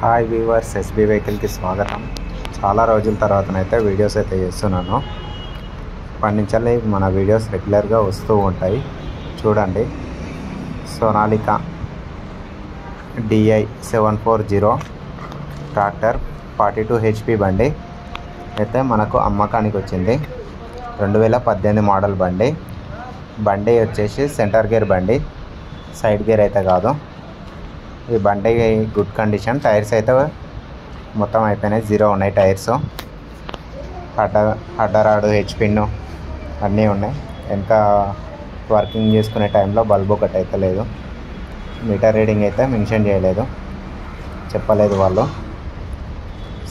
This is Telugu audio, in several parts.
హాయ్ వ్యూవర్స్, ఎస్బీ వెహికల్కి స్వాగతం. చాలా రోజుల తర్వాతనైతే వీడియోస్ అయితే చేస్తున్నాను. ఇప్పటి నుంచి మన వీడియోస్ రెగ్యులర్గా వస్తూ ఉంటాయి. చూడండి, సోనాలికా DI 740 ట్రాక్టర్ 42 HP బండి అయితే మనకు అమ్మకానికి వచ్చింది. 2018 మోడల్ బండి వచ్చేసి సెంటర్ గేర్ బండి, సైడ్ గేర్ అయితే కాదు. ఈ బండి గుడ్ కండిషన్. టైర్స్ అయితే మొత్తం అయిపోయినాయి, 0 ఉన్నాయి టైర్స్. అడ్డరాడు, హెచ్ పిన్ అన్నీ ఉన్నాయి. వెనక వర్కింగ్ చేసుకునే టైంలో బల్బు ఒకటి అయితే లేదు. మీటర్ రీడింగ్ అయితే మెన్షన్ చేయలేదు, చెప్పలేదు వాళ్ళు.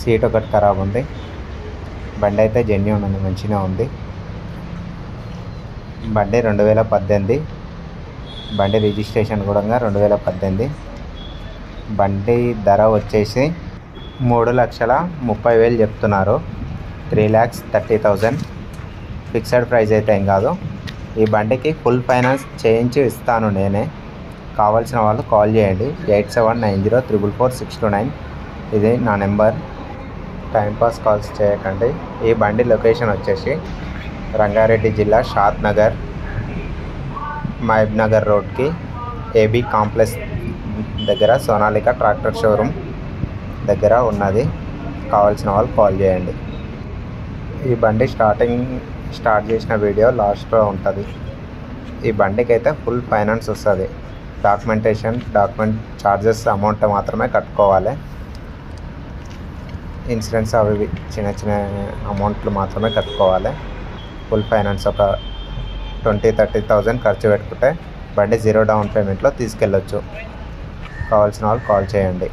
సీట్ ఒకటి ఖరాబ్ ఉంది. బండి అయితే జెన్యూన్ ఉంది, మంచిగా ఉంది. బండి 2018. బండి రిజిస్ట్రేషన్ కూడా 2018. బండి ధర వచ్చేసి 3,30,000 చెప్తున్నారు. 3,30,000 ఫిక్స్డ్ ప్రైస్ అయితే ఏం కాదు. ఈ బండికి ఫుల్ ఫైనాన్స్ చేయించి ఇస్తాను నేనే. కావాల్సిన వాళ్ళు కాల్ చేయండి. 8790444629. ఇది నా నెంబర్. టైంపాస్ కాల్స్ చేయకండి. ఈ బండి లొకేషన్ వచ్చేసి రంగారెడ్డి జిల్లా షాద్ నగర్, మహబూబ్ నగర్ రోడ్కి AB కాంప్లెక్స్ దగ్గర సోనాలికా ట్రాక్టర్ షోరూమ్ దగ్గర ఉన్నది. కావాల్సిన వాళ్ళు కాల్ చేయండి. ఈ బండి స్టార్ట్ చేసిన వీడియో లాస్ట్లో ఉంటుంది. ఈ బండికి అయితే ఫుల్ ఫైనాన్స్ వస్తుంది. డాక్యుమెంట్ ఛార్జెస్ అమౌంట్ మాత్రమే కట్టుకోవాలి. ఇన్సూరెన్స్ అవి చిన్న చిన్న అమౌంట్లు మాత్రమే కట్టుకోవాలి. ఫుల్ ఫైనాన్స్ ఒక 20,000-30,000 ఖర్చు పెట్టుకుంటే బండి 0 డౌన్ పేమెంట్లో తీసుకెళ్ళొచ్చు. కావాల్సిన వాళ్ళు కాల్ చేయండి.